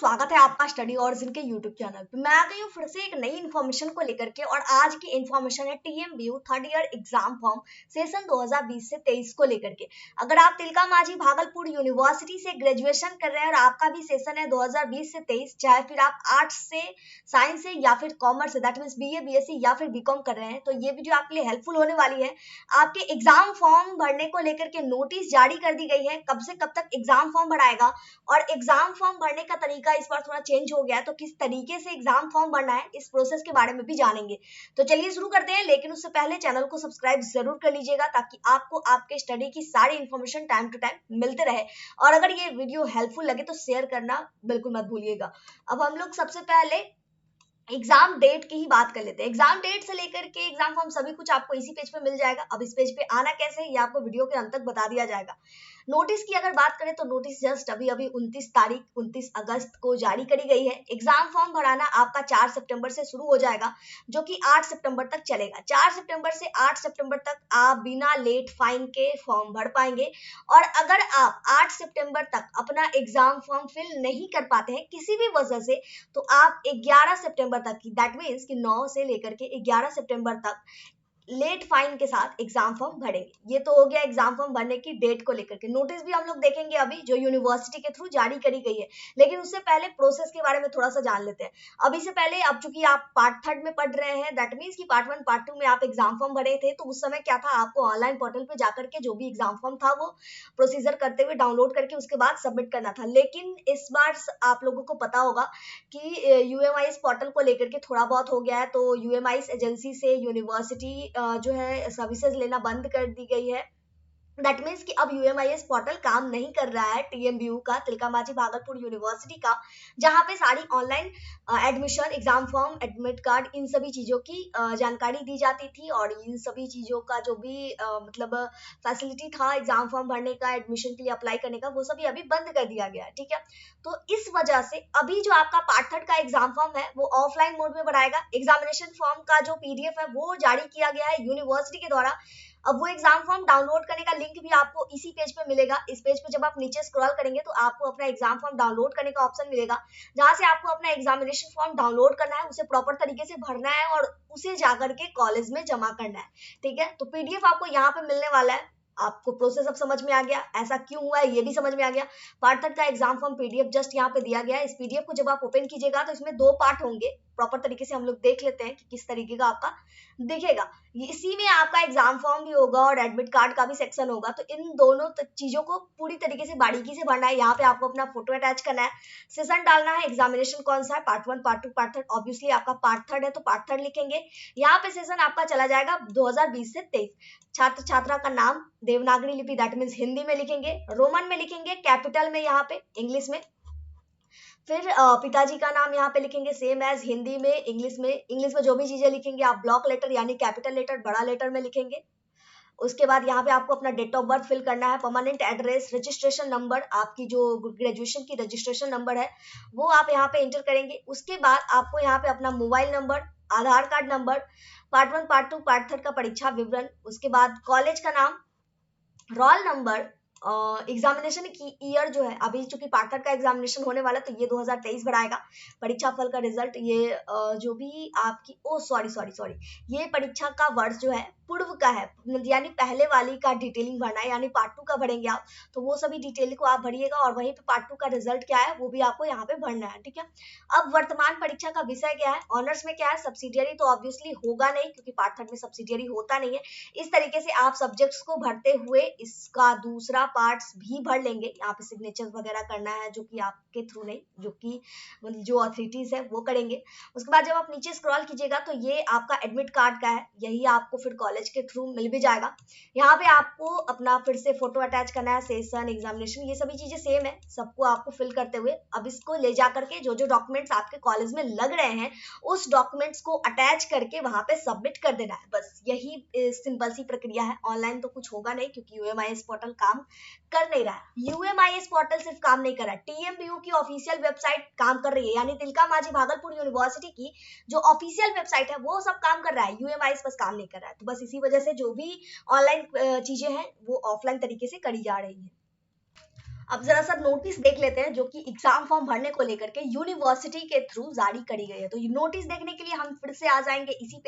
स्वागत है आपका स्टडी ऑरिजिन के यूट्यूब चैनल पे। मैं आ गई हूँ फिर से एक नई इन्फॉर्मेशन को लेकर के, और आज की इन्फॉर्मेशन है TMBU third year exam form session 2020 से 23 को लेकर के। अगर आप तिलका मांझी भागलपुर यूनिवर्सिटी से ग्रेजुएशन कर रहे हैं और आपका भी सेशन है 2020 से 23, चाहे फिर आप आर्ट्स से, साइंस से या फिर कॉमर्स से, दैट मीन्स बीए बीएससी या फिर बीकॉम कर रहे हैं, तो ये वीडियो आपके लिए हेल्पफुल होने वाली है। आपके एग्जाम फॉर्म भरने को लेकर के नोटिस जारी कर दी गई है, कब से कब तक एग्जाम फॉर्म भराएगा, और एग्जाम फॉर्म भरने का तरीका इस बार थोड़ा चेंज हो गया है, तो किस तरीके से एग्जाम फॉर्म भरना है इस प्रोसेस के बारे में भी जानेंगे। तो चलिए शुरू करते हैं, लेकिन उससे पहले चैनल को सब्सक्राइब जरूर कर लीजिएगा ताकि आपको आपके स्टडी की सारी इंफॉर्मेशन टाइम टू टाइम मिलते रहे। और अगर ये वीडियो हेल्पफुल लगे तो शेयर करना बिल्कुल मत भूलिएगा। अब हम लोग सबसे पहले एग्जाम डेट की ही बात कर लेते हैं। एग्जाम डेट से लेकर के एग्जाम फॉर्म सभी कुछ आपको इसी पेज पे मिल जाएगा। अब इस पेज पे आना कैसे है ये आपको वीडियो के अंत तक बता दिया जाएगा। नोटिस की अगर बात करें तो नोटिस जस्ट अभी 29 अगस्त को जारी करी गई है। एग्जाम फॉर्म भराना आपका 4 सितंबर से शुरू हो जाएगा, जो कि 8 सितंबर तक चलेगा। 4 सितंबर से 8 सितंबर तक आप बिना लेट फाइन के फॉर्म भर पाएंगे। और अगर आप 8 सितंबर तक अपना एग्जाम फॉर्म फिल नहीं कर पाते हैं किसी भी वजह से, तो आप 11 सितंबर तक की, दैट मीन्स कि 9 से लेकर के 11 सितंबर तक लेट फाइन के साथ एग्जाम फॉर्म भरेंगे। ये तो हो गया एग्जाम फॉर्म भरने की डेट को लेकर के। नोटिस भी हम लोग देखेंगे अभी, जो यूनिवर्सिटी के थ्रू जारी करी गई है, लेकिन उससे पहले प्रोसेस के बारे में थोड़ा सा जान लेते हैं। अभी से पहले, अब चूंकि आप पार्ट थर्ड में पढ़ रहे हैं, दैट मीन्स कि पार्ट वन पार्ट टू में आप एग्जाम फॉर्म भरे थे, तो उस समय क्या था, आपको ऑनलाइन पोर्टल पे जाकर के जो भी एग्जाम फॉर्म था वो प्रोसीजर करते हुए डाउनलोड करके उसके बाद सबमिट करना था। लेकिन इस बार आप लोगों को पता होगा कि यूएमआईएस पोर्टल को लेकर के थोड़ा बहुत हो गया है, तो यूएमआईएस एजेंसी से यूनिवर्सिटी जो है सर्विसेज लेना बंद कर दी गई है। दैट मीन्स कि अब यूएमआईएस पोर्टल काम नहीं कर रहा है टीएमबीयू का, तिलका मांझी भागलपुर यूनिवर्सिटी का, जहां पे सारी online admission, exam form, admit card, इन सभी चीजों की जानकारी दी जाती थी। और इन सभी चीजों का जो भी मतलब फैसिलिटी था एग्जाम फॉर्म भरने का, एडमिशन के लिए अप्लाई करने का, वो सभी अभी बंद कर दिया गया है। ठीक है, तो इस वजह से अभी जो आपका पार्ट थर्ड का एग्जाम फॉर्म है वो ऑफलाइन मोड में भराएगा। एग्जामिनेशन फॉर्म का जो पीडीएफ है वो जारी किया गया है यूनिवर्सिटी के द्वारा। अब वो एग्जाम फॉर्म डाउनलोड करने का लिंक भी आपको इसी पेज पे मिलेगा। इस पेज पे जब आप नीचे स्क्रॉल करेंगे तो आपको अपना एग्जाम फॉर्म डाउनलोड करने का ऑप्शन मिलेगा, जहां से आपको अपना एग्जामिनेशन फॉर्म डाउनलोड करना है, उसे प्रॉपर तरीके से भरना है और उसे जाकर के कॉलेज में जमा करना है। ठीक है, तो पीडीएफ आपको यहाँ पे मिलने वाला है। आपको प्रोसेस अब समझ में आ गया, ऐसा क्यों हुआ है ये भी समझ में आ गया। पार्ट थर्ड का एग्जाम फॉर्म पीडीएफ जस्ट यहाँ पे दिया गया है। इस पीडीएफ को जब आप ओपन कीजिएगा तो इसमें 2 पार्ट होंगे। प्रॉपर तरीके से हम लोग देख लेते हैं कि किस तरीके का आपका दिखेगा। इसी में आपका एग्जाम फॉर्म भी होगा और एडमिट कार्ड का भी सेक्शन होगा। तो इन दोनों चीजों को पूरी तरीके से बारीकी से भरना है। यहाँ पे आपको अपना फोटो अटैच करना है, सेशन डालना है, एग्जामिनेशन कौन सा है, part one, part two, part third. Obviously आपका पार्ट थर्ड है तो पार्ट थर्ड लिखेंगे। यहाँ पे सेशन आपका चला जाएगा 2020 से 23। छात्र छात्रा का नाम देवनागरी लिपि, दैट मीन्स हिंदी में लिखेंगे, रोमन में लिखेंगे, कैपिटल में, यहाँ पे इंग्लिश में। फिर पिताजी का नाम यहाँ पे लिखेंगे सेम एज हिंदी में, इंग्लिश में। इंग्लिश में जो भी चीजें लिखेंगे आप ब्लॉक लेटर यानी कैपिटल लेटर, बड़ा लेटर में लिखेंगे। उसके बाद यहाँ पे आपको अपना डेट ऑफ बर्थ फिल करना है, परमानेंट एड्रेस, रजिस्ट्रेशन नंबर, आपकी जो ग्रेजुएशन की रजिस्ट्रेशन नंबर है वो आप यहाँ पे एंटर करेंगे। उसके बाद आपको यहाँ पे अपना mobile number, Aadhaar card number, part one, part two, part third का परीक्षा विवरण, उसके बाद कॉलेज का नाम, रोल नंबर, एग्जामिनेशन की ईयर जो है, अभी चूंकि पार्ट थर्ड का एग्जामिनेशन होने वाला तो ये 2023 बढ़ाएगा। परीक्षा फल का रिजल्ट, ये जो भी आपकी सॉरी ये परीक्षा का वर्ष जो है पूर्व का है, यानी पहले वाली का डिटेलिंग भरना है, यानी पार्ट टू का भरेंगे आप, तो वो सभी डिटेल को आप भरिएगा। और वहीं पे पार्ट टू का रिजल्ट क्या है वो भी आपको यहाँ पे भरना है। ठीक है, अब वर्तमान परीक्षा का विषय क्या है, ऑनर्स में क्या है, सब्सिडियरी तो ऑब्वियसली होगा नहीं क्योंकि पार्ट थर्ड में सब्सिडियरी होता नहीं है। इस तरीके से आप सब्जेक्ट्स को भरते हुए इसका दूसरा पार्ट्स भी भर लेंगे। यहाँ पे सिग्नेचर वगैरह करना है, जो कि आपके थ्रू नहीं, जो कि जो अथॉरिटीज है वो करेंगे। उसके बाद जब आप नीचे स्क्रॉल कीजिएगा तो ये आपका एडमिट कार्ड का है, यही आपको फिर कॉलेज के थ्रू मिल भी जाएगा। यहाँ पे आपको अपना फिर से फोटो अटैच करना है, सेशन, एग्जामिनेशन, ये सभी चीजें सेम है, सबको आपको फिल करते हुए अब इसको ले जा करके जो जो डॉक्यूमेंट्स आपके कॉलेज में लग रहे हैं उस डॉक्यूमेंट्स को अटैच करके वहां पे सबमिट कर देना है। बस यही सिंपल सी प्रक्रिया है। ऑनलाइन तो कुछ होगा नहीं क्योंकि यूएमआईएस पोर्टल काम कर नहीं रहा है। यूएमआईएस पोर्टल सिर्फ काम नहीं कर रहा है, टीएमबीयू की ऑफिशियल वेबसाइट काम कर रही है, यानी तिलका मांझी भागलपुर यूनिवर्सिटी की जो ऑफिशियल वेबसाइट है वो सब काम कर रहा है, यूएमआईएस बस काम नहीं कर रहा है। तो बस इसी वजह से जो भी ऑनलाइन चीजें हैं वो ऑफलाइन तरीके से करी जा रही है। अब जरा सा नोटिस देख लेते हैं जो कि एग्जाम फॉर्म भरने को लेकर के यूनिवर्सिटी के थ्रू जारी करी गई है। तो नोटिस देखने के लिए हम फिर से आ जाएंगे इसी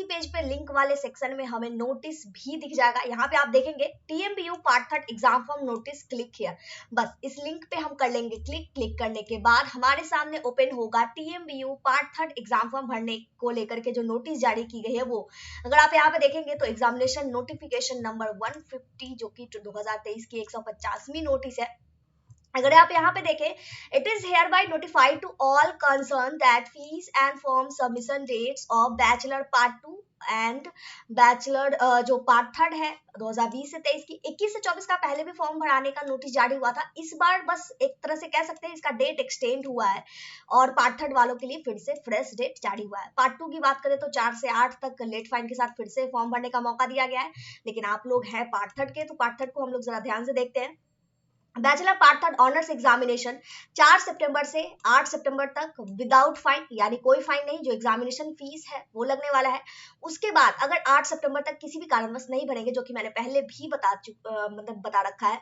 पेज पे लिंक वाले सेक्शन में हमें नोटिस भी दिख जाएगा। यहाँ पे आप देखेंगे TMBU part 3 exam form notice, click here. बस इस लिंक पे हम कर लेंगे क्लिक करने के बाद हमारे सामने ओपन होगा टीएमबीयू पार्ट 3 एग्जाम फॉर्म भरने को लेकर के जो नोटिस जारी की गई है वो। अगर आप यहाँ पे देखेंगे तो एग्जामिनेशन नोटिफिकेशन नंबर 150 जो कि 2023 की 150वीं नोटिस है। अगर आप यहाँ पे देखें, it is hereby notified to all concern that fees and form submission dates of bachelor part 2 and bachelor जो पार्ट 3 है 2020 से 23 की 21 से 24 का पहले भी फॉर्म भराने का नोटिस जारी हुआ था। इस बार बस एक तरह से कह सकते हैं इसका डेट एक्सटेंड हुआ है और पार्ट 3 वालों के लिए फिर से फ्रेश डेट जारी हुआ है। पार्ट 2 की बात करें तो 4 से 8 तक लेट फाइन के साथ फिर से फॉर्म भरने का मौका दिया गया है। लेकिन आप लोग हैं पार्ट 3 के, तो पार्ट 3 को हम लोग जरा ध्यान से देखते हैं। बैचलर पार्ट 3 ऑनर्स एग्जामिनेशन 4 सितंबर से 8 सितंबर तक विदाउट फाइन, यानी कोई फाइन नहीं, जो एग्जामिनेशन फीस है वो लगने वाला है। उसके बाद अगर 8 सितंबर तक किसी भी कारणवश नहीं भरेंगे, जो कि मैंने पहले भी बता रखा है,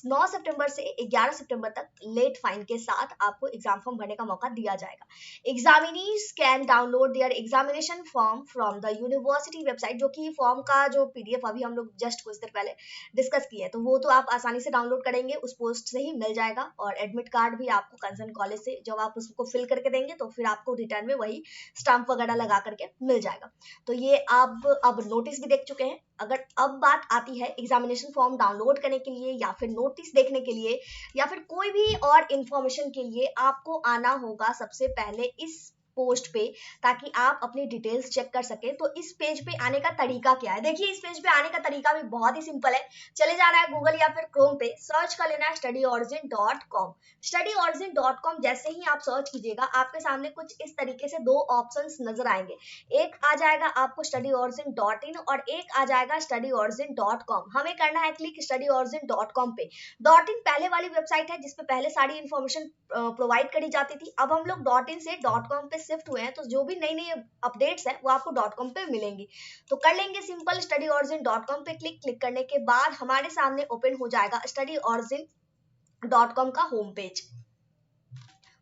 9 सितंबर से 11 सितंबर तक लेट फाइन के साथ आपको एग्जाम फॉर्म भरने का मौका दिया जाएगा। Examinees can download there examination form from the university website, जो कि फॉर्म का जो पीडीएफ अभी हम लोग जस्ट कुछ देर पहले डिस्कस किया है, तो वो तो आप आसानी से डाउनलोड करेंगे, उस पोस्ट से ही मिल जाएगा। और एडमिट कार्ड भी आपको कंसर्न कॉलेज से जब आप उसको फिल करके देंगे तो फिर आपको रिटर्न में वही स्टाम्प वगैरह लगा करके मिल जाएगा। तो ये आप अब नोटिस भी देख चुके हैं। अगर अब बात आती है एग्जामिनेशन फॉर्म डाउनलोड करने के लिए या फिर नोटिस देखने के लिए या फिर कोई भी और इंफॉर्मेशन के लिए, आपको आना होगा सबसे पहले इस पोस्ट पे, ताकि आप अपनी डिटेल्स चेक कर सके। तो इस पेज पे आने का तरीका क्या है? देखिए, इस पेज पे आने का तरीका भी बहुत ही सिंपल है। चले जाना है गूगल या फिर क्रोम पे, सर्च कर लेना है studyorigen.com। studyorigen.com जैसे ही आप सर्च कीजिएगा, आपके सामने कुछ इस तरीके से दो ऑप्शंस नजर आएंगे। एक आ जाएगा आपको studyorigen.in और एक आ जाएगा studyorigen.com। हमें करना है क्लिक studyorigen.com पे। .in पहले वाली वेबसाइट है जिसपे पहले सारी इंफॉर्मेशन प्रोवाइड करी जाती थी। अब हम लोग .in से .com पे शिफ्ट हुए हैं, तो जो भी नई नई अपडेट्स है वो आपको .com पे मिलेंगी। तो कर लेंगे सिंपल studyorigen.com पे क्लिक करने के बाद हमारे सामने ओपन हो जाएगा studyorigen.com का होम पेज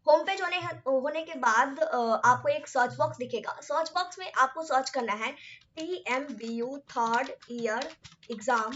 होने के बाद आपको एक सर्च बॉक्स दिखेगा। सर्च बॉक्स में आपको सर्च करना है TMBU 3rd year exam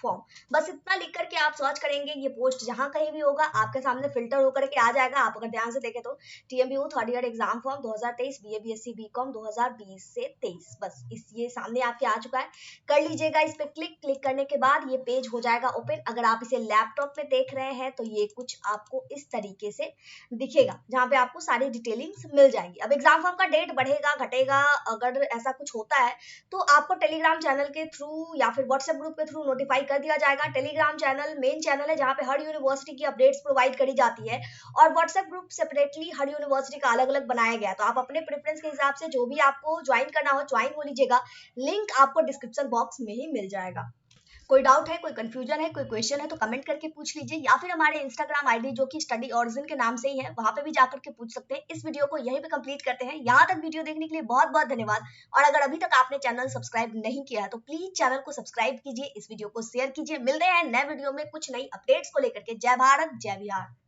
form. बस इतना लिख करके आप सर्च करेंगे, ये पोस्ट जहां कहीं भी होगा आपके सामने फिल्टर होकर के आ जाएगा। आप अगर ध्यान से देखें तो TMBU 3rd year exam form 2023 BA BSc BCom 2020 से 23, बस ये सामने आपके आ चुका है। कर लीजिएगा इस पे क्लिक करने के बाद ये पेज हो जाएगा ओपन। अगर आप इसे लैपटॉप में देख रहे हैं तो ये कुछ आपको इस तरीके से दिखेगा, जहाँ पे आपको सारी डिटेलिंग्स मिल जाएंगी। अब एग्जाम फॉर्म का डेट बढ़ेगा घटेगा, अगर ऐसा कुछ होता है तो आपको टेलीग्राम चैनल के थ्रू या फिर व्हाट्सएप ग्रुप के थ्रू नोटिफाई कर दिया जाएगा। टेलीग्राम चैनल मेन चैनल है जहाँ पे हर यूनिवर्सिटी की अपडेट्स प्रोवाइड करी जाती है और व्हाट्सएप ग्रुप सेपरेटली हर यूनिवर्सिटी का अलग अलग बनाया गया है। तो आप अपने प्रेफरेंस के हिसाब से जो भी आपको ज्वाइन करना हो ज्वाइन हो लीजिएगा। लिंक आपको डिस्क्रिप्शन बॉक्स में ही मिल जाएगा। कोई डाउट है, कोई कंफ्यूजन है, कोई क्वेश्चन है तो कमेंट करके पूछ लीजिए, या फिर हमारे इंस्टाग्राम आईडी जो कि स्टडी ऑरिजिन के नाम से ही है वहां पे भी जाकर के पूछ सकते हैं। इस वीडियो को यहीं पे कंप्लीट करते हैं। यहाँ तक वीडियो देखने के लिए बहुत बहुत धन्यवाद। और अगर अभी तक आपने चैनल सब्सक्राइब नहीं किया है तो प्लीज चैनल को सब्सक्राइब कीजिए, इस वीडियो को शेयर कीजिए। मिलते हैं नए वीडियो में कुछ नई अपडेट्स को लेकर के। जय भारत जय बिहार।